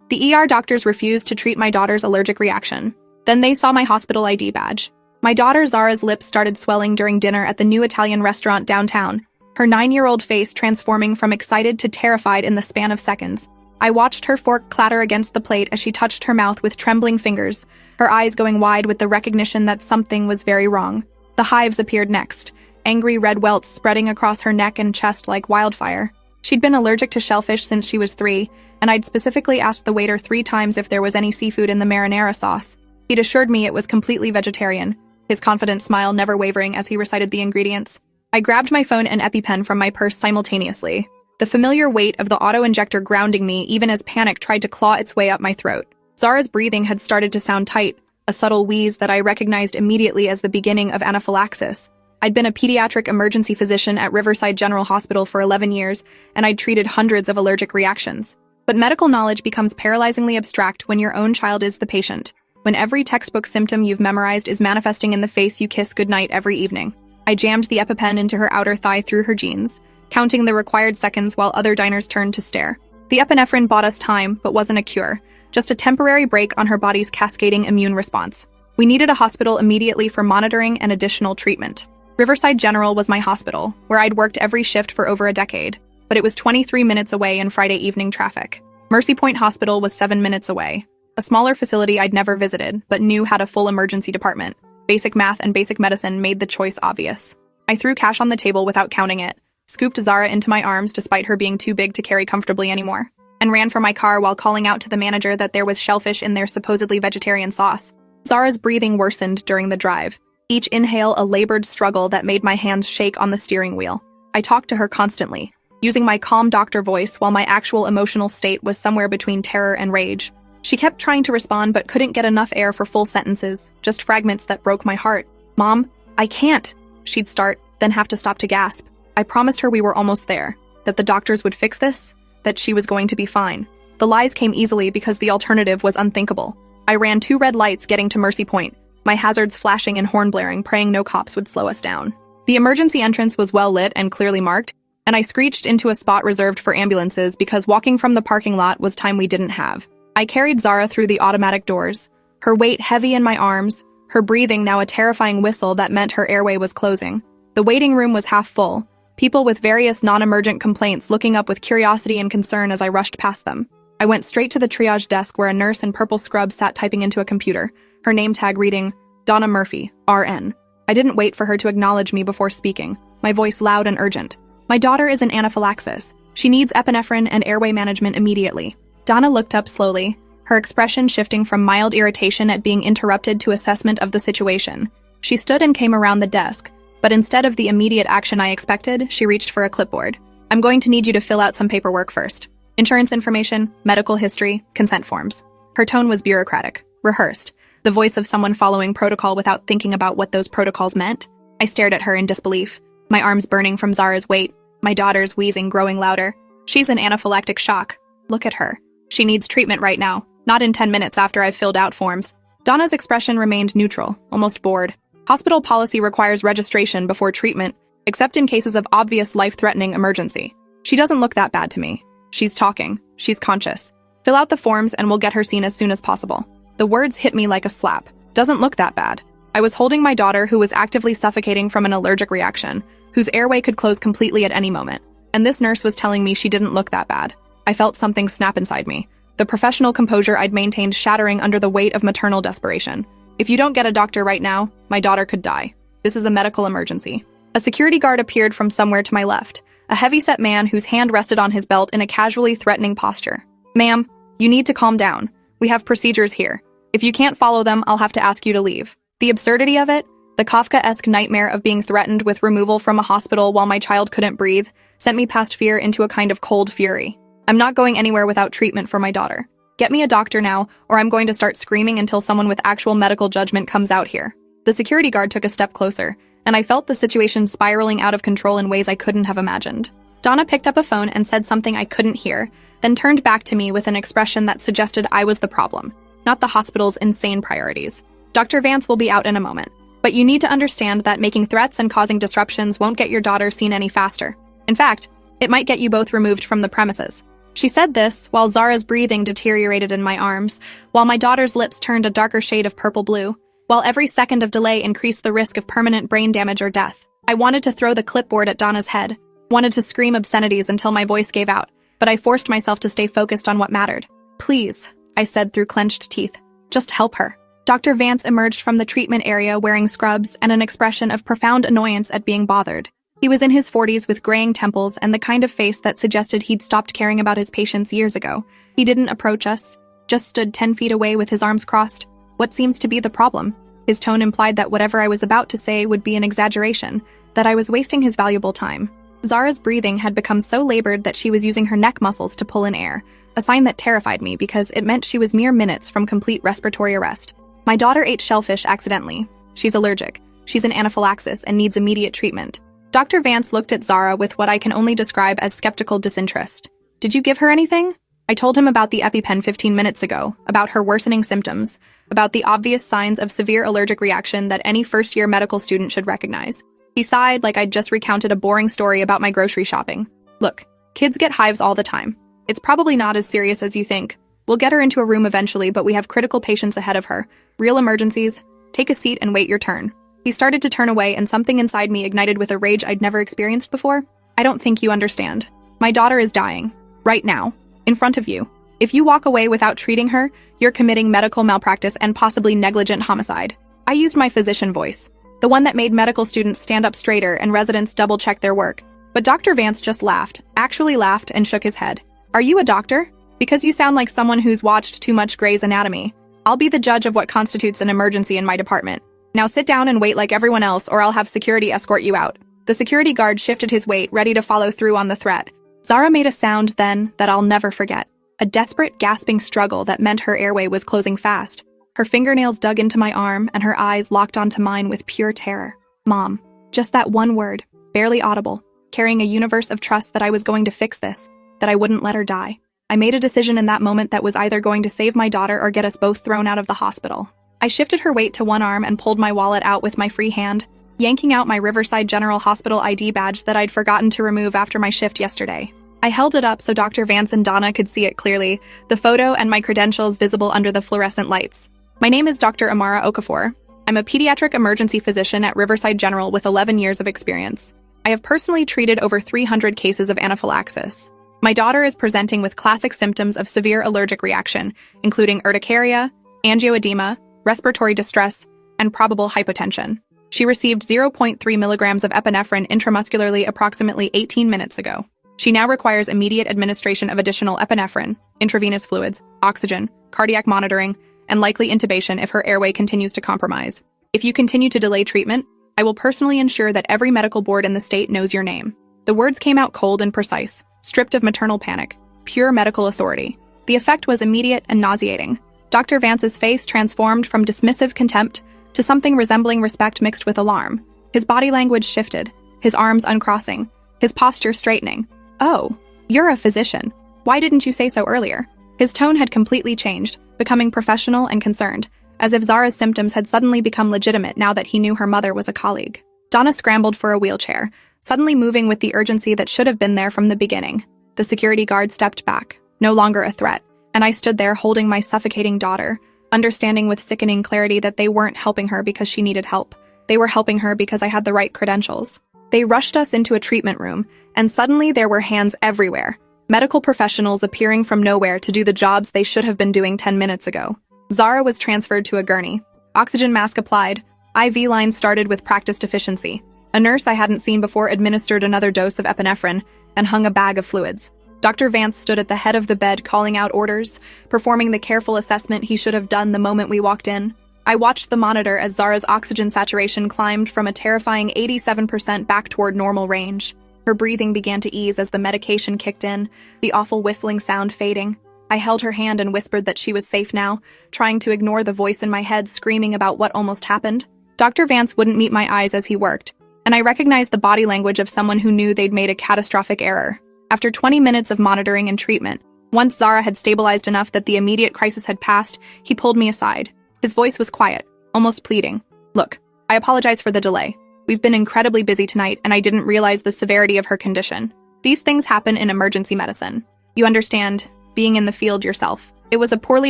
The ER doctors refused to treat my daughter's allergic reaction. Then they saw my hospital ID badge. My daughter Zara's lips started swelling during dinner at the new Italian restaurant downtown, her 9-year-old face transforming from excited to terrified in the span of seconds. I watched her fork clatter against the plate as she touched her mouth with trembling fingers, her eyes going wide with the recognition that something was very wrong. The hives appeared next, angry red welts spreading across her neck and chest like wildfire. She'd been allergic to shellfish since she was 3, and I'd specifically asked the waiter 3 times if there was any seafood in the marinara sauce. He'd assured me it was completely vegetarian, his confident smile never wavering as he recited the ingredients. I grabbed my phone and EpiPen from my purse simultaneously, the familiar weight of the auto-injector grounding me even as panic tried to claw its way up my throat. Zara's breathing had started to sound tight, a subtle wheeze that I recognized immediately as the beginning of anaphylaxis. I'd been a pediatric emergency physician at Riverside General Hospital for 11 years, and I'd treated hundreds of allergic reactions. But medical knowledge becomes paralyzingly abstract when your own child is the patient, when every textbook symptom you've memorized is manifesting in the face you kiss goodnight every evening. I jammed the EpiPen into her outer thigh through her jeans, counting the required seconds while other diners turned to stare. The epinephrine bought us time, but wasn't a cure, just a temporary break on her body's cascading immune response. We needed a hospital immediately for monitoring and additional treatment. Riverside General was my hospital, where I'd worked every shift for over a decade, but it was 23 minutes away in Friday evening traffic. Mercy Point Hospital was 7 minutes away, a smaller facility I'd never visited, but knew had a full emergency department. Basic math and basic medicine made the choice obvious. I threw cash on the table without counting it, scooped Zara into my arms despite her being too big to carry comfortably anymore, and ran for my car while calling out to the manager that there was shellfish in their supposedly vegetarian sauce. Zara's breathing worsened during the drive, each inhale a labored struggle that made my hands shake on the steering wheel. I talked to her constantly, using my calm doctor voice while my actual emotional state was somewhere between terror and rage. She kept trying to respond but couldn't get enough air for full sentences, just fragments that broke my heart. "Mom, I can't," she'd start, then have to stop to gasp. I promised her we were almost there, that the doctors would fix this, that she was going to be fine. The lies came easily because the alternative was unthinkable. I ran 2 red lights getting to Mercy Point, my hazards flashing and horn blaring, praying no cops would slow us down. The emergency entrance was well lit and clearly marked, and I screeched into a spot reserved for ambulances because walking from the parking lot was time we didn't have. I carried Zara through the automatic doors, her weight heavy in my arms, her breathing now a terrifying whistle that meant her airway was closing. The waiting room was half full, people with various non-emergent complaints looking up with curiosity and concern as I rushed past them. I went straight to the triage desk where a nurse in purple scrubs sat typing into a computer, her name tag reading, Donna Murphy, RN. I didn't wait for her to acknowledge me before speaking, my voice loud and urgent. "My daughter is in anaphylaxis. She needs epinephrine and airway management immediately." Donna looked up slowly, her expression shifting from mild irritation at being interrupted to assessment of the situation. She stood and came around the desk, but instead of the immediate action I expected, she reached for a clipboard. "I'm going to need you to fill out some paperwork first. Insurance information, medical history, consent forms." Her tone was bureaucratic, rehearsed, the voice of someone following protocol without thinking about what those protocols meant. I stared at her in disbelief, my arms burning from Zara's weight, my daughter's wheezing growing louder. "She's in anaphylactic shock. Look at her. She needs treatment right now, not in 10 minutes after I've filled out forms." Donna's expression remained neutral, almost bored. "Hospital policy requires registration before treatment, except in cases of obvious life-threatening emergency. She doesn't look that bad to me. She's talking. She's conscious. Fill out the forms and we'll get her seen as soon as possible." The words hit me like a slap. Doesn't look that bad. I was holding my daughter who was actively suffocating from an allergic reaction, whose airway could close completely at any moment. And this nurse was telling me she didn't look that bad. I felt something snap inside me, the professional composure I'd maintained shattering under the weight of maternal desperation. "If you don't get a doctor right now, my daughter could die. This is a medical emergency." A security guard appeared from somewhere to my left, a heavy-set man whose hand rested on his belt in a casually threatening posture. "Ma'am, you need to calm down. We have procedures here. If you can't follow them, I'll have to ask you to leave." The absurdity of it, the Kafka-esque nightmare of being threatened with removal from a hospital while my child couldn't breathe, sent me past fear into a kind of cold fury. "I'm not going anywhere without treatment for my daughter. Get me a doctor now, or I'm going to start screaming until someone with actual medical judgment comes out here." The security guard took a step closer, and I felt the situation spiraling out of control in ways I couldn't have imagined. Donna picked up a phone and said something I couldn't hear, then turned back to me with an expression that suggested I was the problem, not the hospital's insane priorities. "Dr. Vance will be out in a moment, but you need to understand that making threats and causing disruptions won't get your daughter seen any faster. In fact, it might get you both removed from the premises." She said this while Zara's breathing deteriorated in my arms, while my daughter's lips turned a darker shade of purple blue, while every second of delay increased the risk of permanent brain damage or death. I wanted to throw the clipboard at Donna's head, wanted to scream obscenities until my voice gave out, but I forced myself to stay focused on what mattered. "Please," I said through clenched teeth. "Just help her." Dr. Vance emerged from the treatment area wearing scrubs and an expression of profound annoyance at being bothered. He was in his 40s with graying temples and the kind of face that suggested he'd stopped caring about his patients years ago. He didn't approach us, just stood 10 feet away with his arms crossed. What seems to be the problem? His tone implied that whatever I was about to say would be an exaggeration, that I was wasting his valuable time. Zara's breathing had become so labored that she was using her neck muscles to pull in air, a sign that terrified me because it meant she was mere minutes from complete respiratory arrest. My daughter ate shellfish accidentally. She's allergic. She's in anaphylaxis and needs immediate treatment. Dr. Vance looked at Zara with what I can only describe as skeptical disinterest. "Did you give her anything?" I told him about the EpiPen 15 minutes ago, about her worsening symptoms, about the obvious signs of severe allergic reaction that any first-year medical student should recognize. He sighed like I'd just recounted a boring story about my grocery shopping. "Look, kids get hives all the time. It's probably not as serious as you think. We'll get her into a room eventually, but we have critical patients ahead of her. Real emergencies. Take a seat and wait your turn." He started to turn away, and something inside me ignited with a rage I'd never experienced before. "I don't think you understand. My daughter is dying. Right now. In front of you. If you walk away without treating her, you're committing medical malpractice and possibly negligent homicide." I used my physician voice, the one that made medical students stand up straighter and residents double-check their work. But Dr. Vance just laughed, actually laughed, and shook his head. "Are you a doctor? Because you sound like someone who's watched too much Grey's Anatomy. I'll be the judge of what constitutes an emergency in my department. Now sit down and wait like everyone else, or I'll have security escort you out." The security guard shifted his weight, ready to follow through on the threat. Zara made a sound then that I'll never forget. A desperate, gasping struggle that meant her airway was closing fast. Her fingernails dug into my arm, and her eyes locked onto mine with pure terror. "Mom." Just that one word, barely audible, carrying a universe of trust that I was going to fix this, that I wouldn't let her die. I made a decision in that moment that was either going to save my daughter or get us both thrown out of the hospital. I shifted her weight to one arm and pulled my wallet out with my free hand, yanking out my Riverside General Hospital ID badge that I'd forgotten to remove after my shift yesterday. I held it up so Dr. Vance and Donna could see it clearly, the photo and my credentials visible under the fluorescent lights. "My name is Dr. Amara Okafor. I'm a pediatric emergency physician at Riverside General with 11 years of experience. I have personally treated over 300 cases of anaphylaxis. My daughter is presenting with classic symptoms of severe allergic reaction, including urticaria, angioedema, respiratory distress, and probable hypotension. She received 0.3 milligrams of epinephrine intramuscularly approximately 18 minutes ago. She now requires immediate administration of additional epinephrine, intravenous fluids, oxygen, cardiac monitoring, and likely intubation if her airway continues to compromise. If you continue to delay treatment, I will personally ensure that every medical board in the state knows your name." The words came out cold and precise, stripped of maternal panic, pure medical authority. The effect was immediate and nauseating. Dr. Vance's face transformed from dismissive contempt to something resembling respect mixed with alarm. His body language shifted, his arms uncrossing, his posture straightening. "Oh, you're a physician. Why didn't you say so earlier?" His tone had completely changed, becoming professional and concerned, as if Zara's symptoms had suddenly become legitimate now that he knew her mother was a colleague. Donna scrambled for a wheelchair, suddenly moving with the urgency that should have been there from the beginning. The security guard stepped back, no longer a threat, and I stood there holding my suffocating daughter, understanding with sickening clarity that they weren't helping her because she needed help. They were helping her because I had the right credentials. They rushed us into a treatment room, and suddenly there were hands everywhere, medical professionals appearing from nowhere to do the jobs they should have been doing 10 minutes ago. Zara was transferred to a gurney. Oxygen mask applied. IV lines started with practiced efficiency. A nurse I hadn't seen before administered another dose of epinephrine and hung a bag of fluids. Dr. Vance stood at the head of the bed calling out orders, performing the careful assessment he should have done the moment we walked in. I watched the monitor as Zara's oxygen saturation climbed from a terrifying 87% back toward normal range. Her breathing began to ease as the medication kicked in, the awful whistling sound fading. I held her hand and whispered that she was safe now, trying to ignore the voice in my head screaming about what almost happened. Dr. Vance wouldn't meet my eyes as he worked, and I recognized the body language of someone who knew they'd made a catastrophic error. After 20 minutes of monitoring and treatment, once Zara had stabilized enough that the immediate crisis had passed, he pulled me aside. His voice was quiet, almost pleading. "Look, I apologize for the delay. We've been incredibly busy tonight, and I didn't realize the severity of her condition. These things happen in emergency medicine. You understand, being in the field yourself. It was a poorly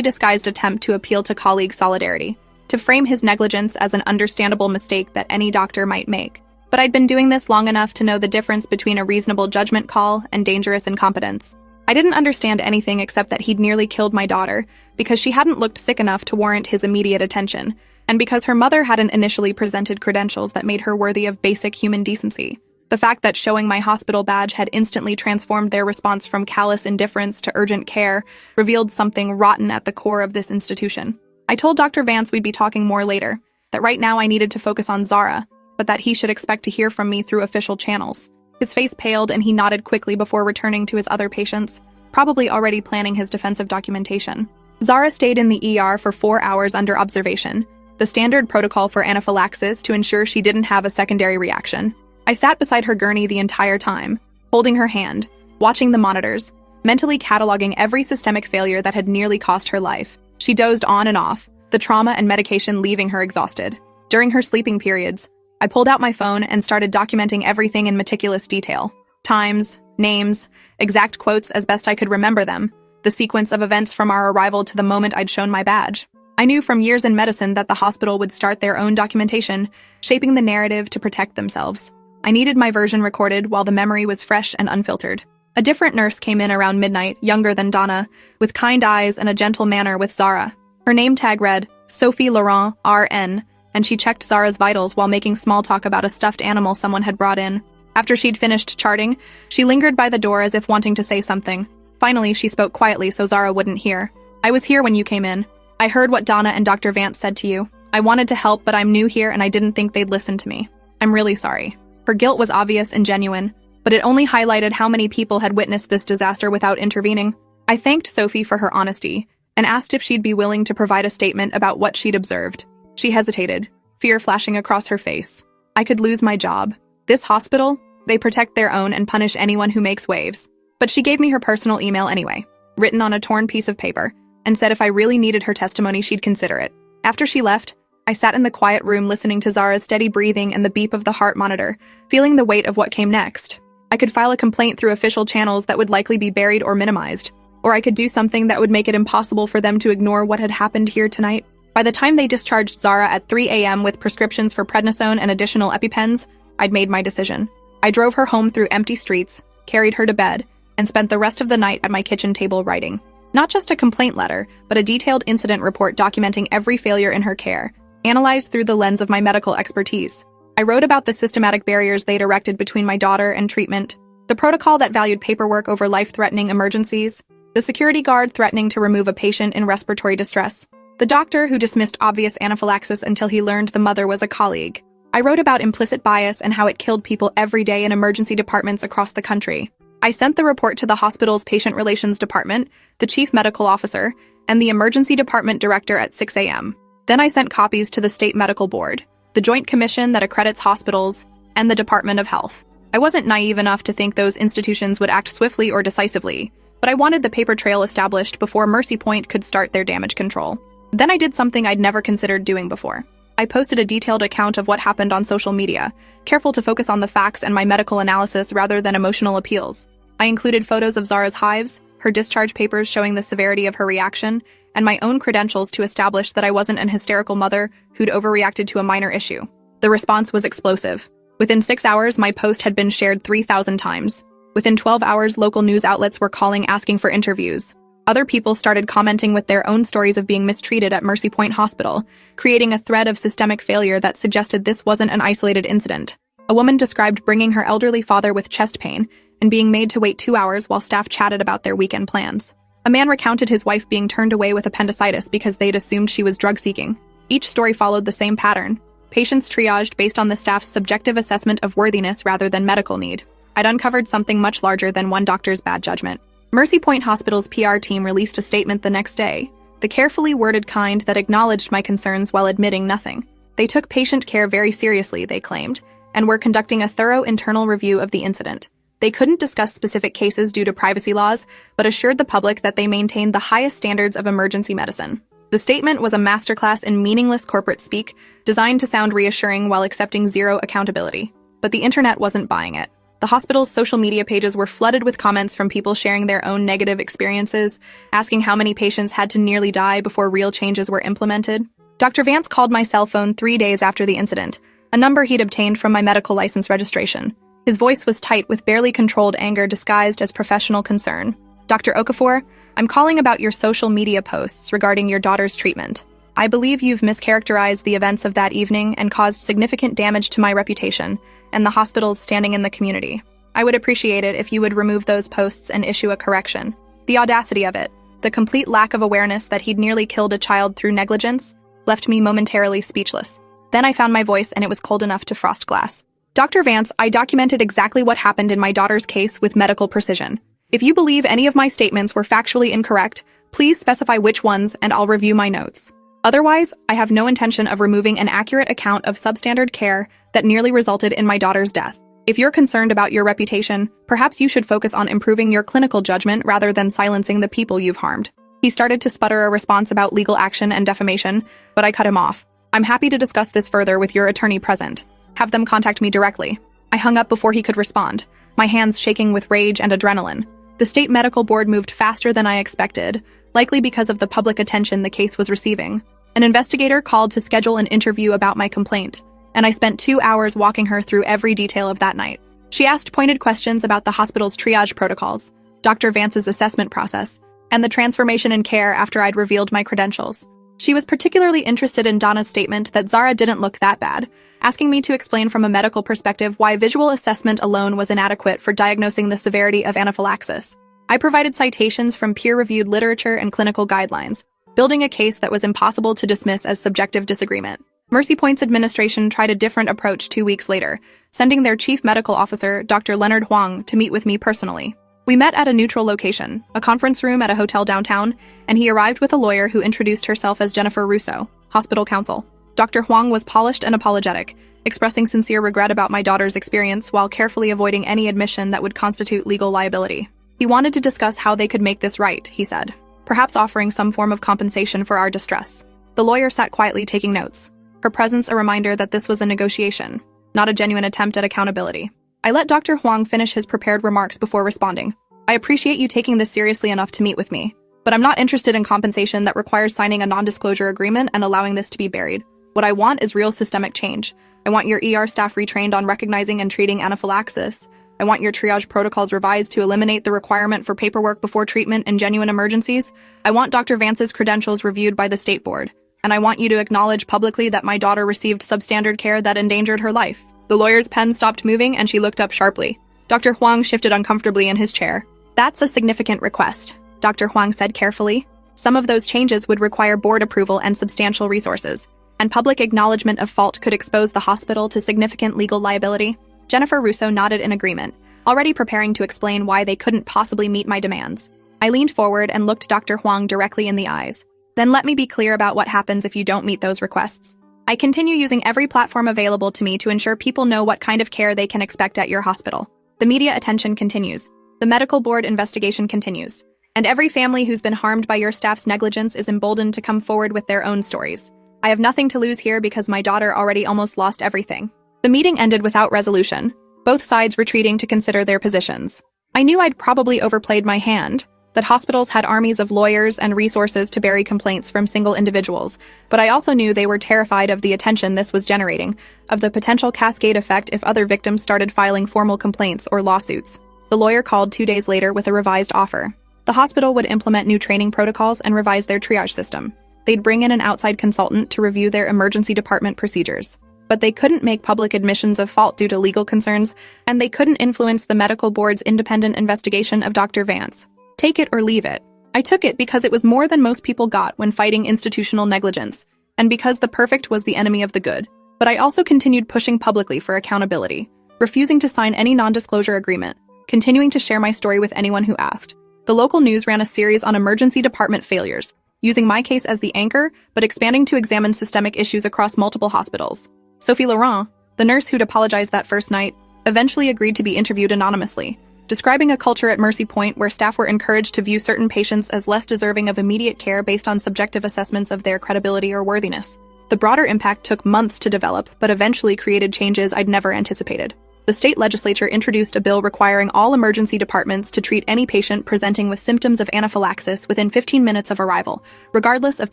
disguised attempt to appeal to colleague solidarity, to frame his negligence as an understandable mistake that any doctor might make. But I'd been doing this long enough to know the difference between a reasonable judgment call and dangerous incompetence. I didn't understand anything except that he'd nearly killed my daughter because she hadn't looked sick enough to warrant his immediate attention, and because her mother hadn't initially presented credentials that made her worthy of basic human decency. The fact that showing my hospital badge had instantly transformed their response from callous indifference to urgent care revealed something rotten at the core of this institution. I told Dr. Vance we'd be talking more later, that right now I needed to focus on Zara, but that he should expect to hear from me through official channels. His face paled and he nodded quickly before returning to his other patients, probably already planning his defensive documentation. Zara stayed in the ER for 4 hours under observation, the standard protocol for anaphylaxis to ensure she didn't have a secondary reaction. I sat beside her gurney the entire time, holding her hand, watching the monitors, mentally cataloging every systemic failure that had nearly cost her life. She dozed on and off, the trauma and medication leaving her exhausted. During her sleeping periods, I pulled out my phone and started documenting everything in meticulous detail. Times, names, exact quotes as best I could remember them, the sequence of events from our arrival to the moment I'd shown my badge. I knew from years in medicine that the hospital would start their own documentation, shaping the narrative to protect themselves. I needed my version recorded while the memory was fresh and unfiltered. A different nurse came in around midnight, younger than Donna, with kind eyes and a gentle manner with Zara. Her name tag read, Sophie Laurent, RN, and she checked Zara's vitals while making small talk about a stuffed animal someone had brought in. After she'd finished charting, she lingered by the door as if wanting to say something. Finally, she spoke quietly so Zara wouldn't hear. I was here when you came in. I heard what Donna and Dr. Vance said to you. I wanted to help, but I'm new here and I didn't think they'd listen to me. I'm really sorry. Her guilt was obvious and genuine, but it only highlighted how many people had witnessed this disaster without intervening. I thanked Sophie for her honesty and asked if she'd be willing to provide a statement about what she'd observed. She hesitated, fear flashing across her face. I could lose my job. This hospital, they protect their own and punish anyone who makes waves. But she gave me her personal email anyway, written on a torn piece of paper, and said if I really needed her testimony, she'd consider it. After she left, I sat in the quiet room listening to Zara's steady breathing and the beep of the heart monitor, feeling the weight of what came next. I could file a complaint through official channels that would likely be buried or minimized, or I could do something that would make it impossible for them to ignore what had happened here tonight. By the time they discharged Zara at 3 a.m. with prescriptions for prednisone and additional EpiPens, I'd made my decision. I drove her home through empty streets, carried her to bed, and spent the rest of the night at my kitchen table writing. Not just a complaint letter, but a detailed incident report documenting every failure in her care, analyzed through the lens of my medical expertise. I wrote about the systematic barriers they'd erected between my daughter and treatment, the protocol that valued paperwork over life-threatening emergencies, the security guard threatening to remove a patient in respiratory distress, the doctor who dismissed obvious anaphylaxis until he learned the mother was a colleague. I wrote about implicit bias and how it killed people every day in emergency departments across the country. I sent the report to the hospital's patient relations department, the chief medical officer, and the emergency department director at 6 a.m. Then I sent copies to the state medical board, the joint commission that accredits hospitals, and the Department of Health. I wasn't naive enough to think those institutions would act swiftly or decisively, but I wanted the paper trail established before Mercy Point could start their damage control. Then I did something I'd never considered doing before. I posted a detailed account of what happened on social media, careful to focus on the facts and my medical analysis rather than emotional appeals. I included photos of Zara's hives, her discharge papers showing the severity of her reaction, and my own credentials to establish that I wasn't an hysterical mother who'd overreacted to a minor issue. The response was explosive. Within 6 hours, my post had been shared 3,000 times. Within 12 hours, local news outlets were calling asking for interviews. Other people started commenting with their own stories of being mistreated at Mercy Point Hospital, creating a thread of systemic failure that suggested this wasn't an isolated incident. A woman described bringing her elderly father with chest pain and being made to wait 2 hours while staff chatted about their weekend plans. A man recounted his wife being turned away with appendicitis because they'd assumed she was drug-seeking. Each story followed the same pattern. Patients triaged based on the staff's subjective assessment of worthiness rather than medical need. I'd uncovered something much larger than one doctor's bad judgment. Mercy Point Hospital's PR team released a statement the next day, the carefully worded kind that acknowledged my concerns while admitting nothing. They took patient care very seriously, they claimed, and were conducting a thorough internal review of the incident. They couldn't discuss specific cases due to privacy laws, but assured the public that they maintained the highest standards of emergency medicine. The statement was a masterclass in meaningless corporate speak, designed to sound reassuring while accepting zero accountability. But the internet wasn't buying it. The hospital's social media pages were flooded with comments from people sharing their own negative experiences, asking how many patients had to nearly die before real changes were implemented. Dr. Vance called my cell phone 3 days after the incident, a number he'd obtained from my medical license registration. His voice was tight with barely controlled anger disguised as professional concern. Dr. Okafor, I'm calling about your social media posts regarding your daughter's treatment. I believe you've mischaracterized the events of that evening and caused significant damage to my reputation and the hospital's standing in the community. I would appreciate it if you would remove those posts and issue a correction. The audacity of it, the complete lack of awareness that he'd nearly killed a child through negligence, left me momentarily speechless. Then I found my voice and it was cold enough to frost glass. Dr. Vance, I documented exactly what happened in my daughter's case with medical precision. If you believe any of my statements were factually incorrect, please specify which ones and I'll review my notes. Otherwise, I have no intention of removing an accurate account of substandard care that nearly resulted in my daughter's death. If you're concerned about your reputation, perhaps you should focus on improving your clinical judgment rather than silencing the people you've harmed. He started to sputter a response about legal action and defamation, but I cut him off. I'm happy to discuss this further with your attorney present. Have them contact me directly. I hung up before he could respond, my hands shaking with rage and adrenaline. The state medical board moved faster than I expected, likely because of the public attention the case was receiving. An investigator called to schedule an interview about my complaint, and I spent 2 hours walking her through every detail of that night. She asked pointed questions about the hospital's triage protocols, Dr. Vance's assessment process, and the transformation in care after I'd revealed my credentials. She was particularly interested in Donna's statement that Zara didn't look that bad, asking me to explain from a medical perspective why visual assessment alone was inadequate for diagnosing the severity of anaphylaxis. I provided citations from peer-reviewed literature and clinical guidelines, building a case that was impossible to dismiss as subjective disagreement. Mercy Point's administration tried a different approach 2 weeks later, sending their chief medical officer, Dr. Leonard Huang, to meet with me personally. We met at a neutral location, a conference room at a hotel downtown, and he arrived with a lawyer who introduced herself as Jennifer Russo, hospital counsel. Dr. Huang was polished and apologetic, expressing sincere regret about my daughter's experience while carefully avoiding any admission that would constitute legal liability. He wanted to discuss how they could make this right, he said, perhaps offering some form of compensation for our distress. The lawyer sat quietly taking notes, her presence a reminder that this was a negotiation, not a genuine attempt at accountability. I let Dr. Huang finish his prepared remarks before responding. I appreciate you taking this seriously enough to meet with me, but I'm not interested in compensation that requires signing a non-disclosure agreement and allowing this to be buried. What I want is real systemic change. I want your ER staff retrained on recognizing and treating anaphylaxis. I want your triage protocols revised to eliminate the requirement for paperwork before treatment in genuine emergencies. I want Dr. Vance's credentials reviewed by the state board. And I want you to acknowledge publicly that my daughter received substandard care that endangered her life. The lawyer's pen stopped moving and she looked up sharply. Dr. Huang shifted uncomfortably in his chair. That's a significant request, Dr. Huang said carefully. Some of those changes would require board approval and substantial resources, and public acknowledgement of fault could expose the hospital to significant legal liability. Jennifer Russo nodded in agreement, already preparing to explain why they couldn't possibly meet my demands. I leaned forward and looked Dr. Huang directly in the eyes. Then let me be clear about what happens if you don't meet those requests. I continue using every platform available to me to ensure people know what kind of care they can expect at your hospital. The media attention continues. The medical board investigation continues. And every family who's been harmed by your staff's negligence is emboldened to come forward with their own stories. I have nothing to lose here because my daughter already almost lost everything. The meeting ended without resolution, both sides retreating to consider their positions. I knew I'd probably overplayed my hand, that hospitals had armies of lawyers and resources to bury complaints from single individuals, but I also knew they were terrified of the attention this was generating, of the potential cascade effect if other victims started filing formal complaints or lawsuits. The lawyer called 2 days later with a revised offer. The hospital would implement new training protocols and revise their triage system. They'd bring in an outside consultant to review their emergency department procedures. But they couldn't make public admissions of fault due to legal concerns, and they couldn't influence the medical board's independent investigation of Dr. Vance. Take it or leave it. I took it because it was more than most people got when fighting institutional negligence, and because the perfect was the enemy of the good. But I also continued pushing publicly for accountability, refusing to sign any non-disclosure agreement, continuing to share my story with anyone who asked. The local news ran a series on emergency department failures, using my case as the anchor, but expanding to examine systemic issues across multiple hospitals. Sophie Laurent, the nurse who'd apologized that first night, eventually agreed to be interviewed anonymously, describing a culture at Mercy Point where staff were encouraged to view certain patients as less deserving of immediate care based on subjective assessments of their credibility or worthiness. The broader impact took months to develop, but eventually created changes I'd never anticipated. the state legislature introduced a bill requiring all emergency departments to treat any patient presenting with symptoms of anaphylaxis within 15 minutes of arrival, regardless of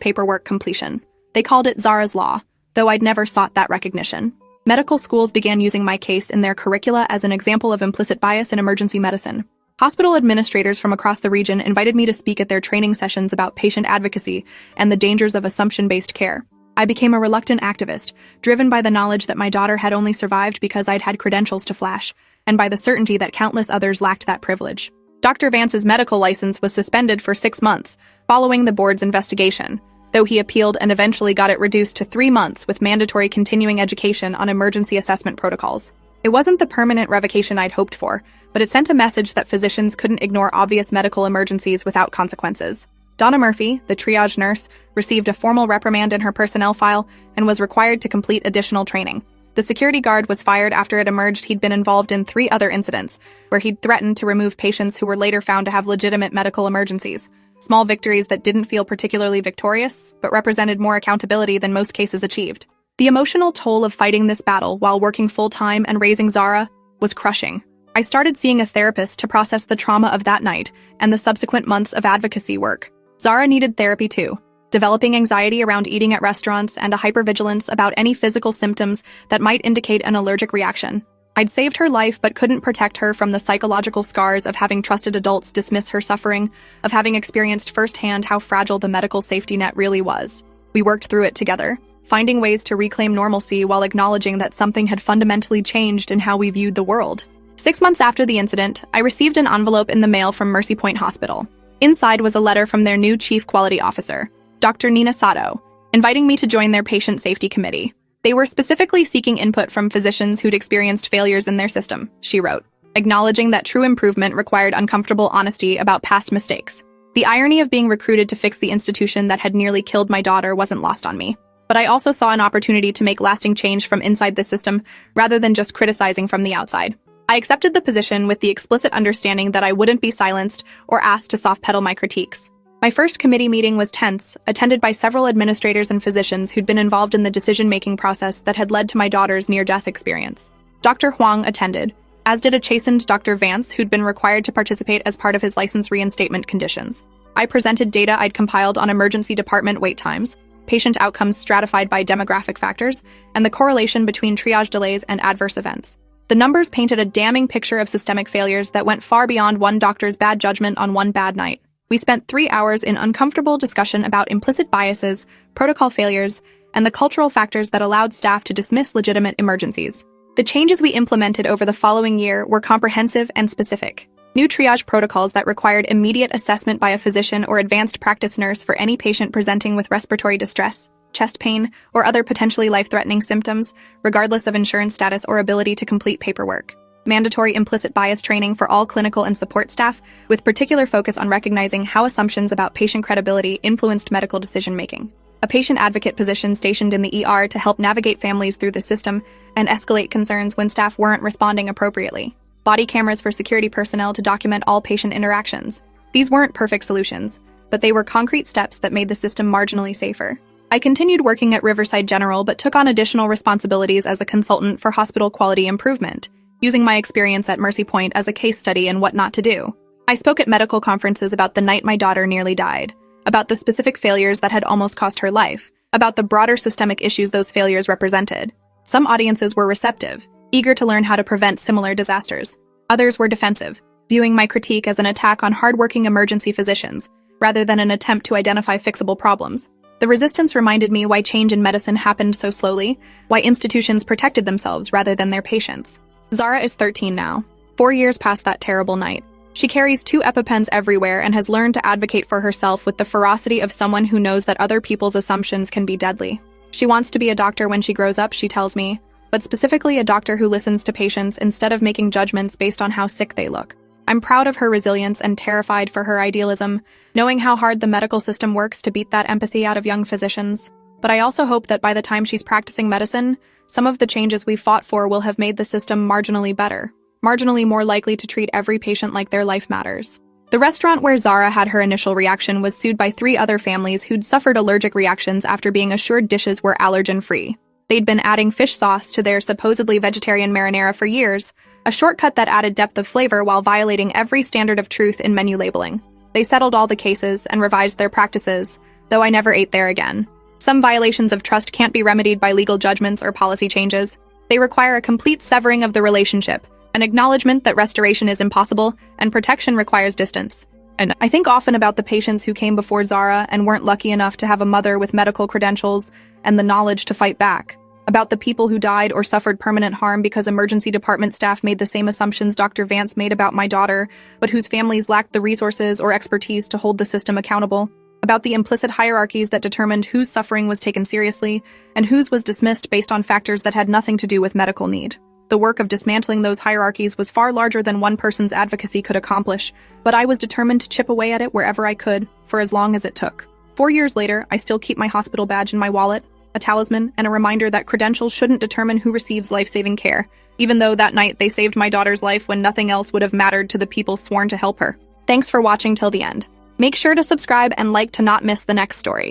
paperwork completion. They called it Zara's Law, though I'd never sought that recognition. Medical schools began using my case in their curricula as an example of implicit bias in emergency medicine. Hospital administrators from across the region invited me to speak at their training sessions about patient advocacy and the dangers of assumption-based care. I became a reluctant activist, driven by the knowledge that my daughter had only survived because I'd had credentials to flash, and by the certainty that countless others lacked that privilege. Dr. Vance's medical license was suspended for 6 months, following the board's investigation, though he appealed and eventually got it reduced to 3 months with mandatory continuing education on emergency assessment protocols. It wasn't the permanent revocation I'd hoped for, but it sent a message that physicians couldn't ignore obvious medical emergencies without consequences. Donna Murphy, the triage nurse, received a formal reprimand in her personnel file and was required to complete additional training. The security guard was fired after it emerged he'd been involved in 3 other incidents, where he'd threatened to remove patients who were later found to have legitimate medical emergencies. Small victories that didn't feel particularly victorious, but represented more accountability than most cases achieved. The emotional toll of fighting this battle while working full-time and raising Zara was crushing. I started seeing a therapist to process the trauma of that night and the subsequent months of advocacy work. Zara needed therapy too, developing anxiety around eating at restaurants and a hypervigilance about any physical symptoms that might indicate an allergic reaction. I'd saved her life but couldn't protect her from the psychological scars of having trusted adults dismiss her suffering, of having experienced firsthand how fragile the medical safety net really was. We worked through it together, finding ways to reclaim normalcy while acknowledging that something had fundamentally changed in how we viewed the world. 6 months after the incident, I received an envelope in the mail from Mercy Point Hospital. Inside was a letter from their new chief quality officer, Dr. Nina Sato, inviting me to join their patient safety committee. They were specifically seeking input from physicians who'd experienced failures in their system, she wrote, acknowledging that true improvement required uncomfortable honesty about past mistakes. The irony of being recruited to fix the institution that had nearly killed my daughter wasn't lost on me. But I also saw an opportunity to make lasting change from inside the system rather than just criticizing from the outside. I accepted the position with the explicit understanding that I wouldn't be silenced or asked to soft-pedal my critiques. My first committee meeting was tense, attended by several administrators and physicians who'd been involved in the decision-making process that had led to my daughter's near-death experience. Dr. Huang attended, as did a chastened Dr. Vance who'd been required to participate as part of his license reinstatement conditions. I presented data I'd compiled on emergency department wait times, patient outcomes stratified by demographic factors, and the correlation between triage delays and adverse events. The numbers painted a damning picture of systemic failures that went far beyond one doctor's bad judgment on one bad night. We spent 3 hours in uncomfortable discussion about implicit biases, protocol failures, and the cultural factors that allowed staff to dismiss legitimate emergencies. The changes we implemented over the following year were comprehensive and specific. New triage protocols that required immediate assessment by a physician or advanced practice nurse for any patient presenting with respiratory distress, chest pain, or other potentially life-threatening symptoms, regardless of insurance status or ability to complete paperwork. Mandatory implicit bias training for all clinical and support staff, with particular focus on recognizing how assumptions about patient credibility influenced medical decision-making. A patient advocate position stationed in the ER to help navigate families through the system and escalate concerns when staff weren't responding appropriately. Body cameras for security personnel to document all patient interactions. These weren't perfect solutions, but they were concrete steps that made the system marginally safer. I continued working at Riverside General but took on additional responsibilities as a consultant for hospital quality improvement, using my experience at Mercy Point as a case study in what not to do. I spoke at medical conferences about the night my daughter nearly died, about the specific failures that had almost cost her life, about the broader systemic issues those failures represented. Some audiences were receptive, eager to learn how to prevent similar disasters. Others were defensive, viewing my critique as an attack on hardworking emergency physicians, rather than an attempt to identify fixable problems. The resistance reminded me why change in medicine happened so slowly, why institutions protected themselves rather than their patients. Zara is 13 now, 4 years past that terrible night. She carries 2 EpiPens everywhere and has learned to advocate for herself with the ferocity of someone who knows that other people's assumptions can be deadly. She wants to be a doctor when she grows up, she tells me, but specifically a doctor who listens to patients instead of making judgments based on how sick they look. I'm proud of her resilience and terrified for her idealism, knowing how hard the medical system works to beat that empathy out of young physicians. But I also hope that by the time she's practicing medicine, some of the changes we fought for will have made the system marginally better, marginally more likely to treat every patient like their life matters. The restaurant where Zara had her initial reaction was sued by 3 other families who'd suffered allergic reactions after being assured dishes were allergen-free. They'd been adding fish sauce to their supposedly vegetarian marinara for years, a shortcut that added depth of flavor while violating every standard of truth in menu labeling. They settled all the cases and revised their practices, though I never ate there again. Some violations of trust can't be remedied by legal judgments or policy changes. They require a complete severing of the relationship, an acknowledgement that restoration is impossible, and protection requires distance. And I think often about the patients who came before Zara and weren't lucky enough to have a mother with medical credentials and the knowledge to fight back. About the people who died or suffered permanent harm because emergency department staff made the same assumptions Dr. Vance made about my daughter, but whose families lacked the resources or expertise to hold the system accountable. About the implicit hierarchies that determined whose suffering was taken seriously and whose was dismissed based on factors that had nothing to do with medical need. The work of dismantling those hierarchies was far larger than one person's advocacy could accomplish, but I was determined to chip away at it wherever I could, for as long as it took. 4 years later, I still keep my hospital badge in my wallet, a talisman, and a reminder that credentials shouldn't determine who receives life-saving care, even though that night they saved my daughter's life when nothing else would have mattered to the people sworn to help her. Thanks for watching till the end. Make sure to subscribe and like to not miss the next story.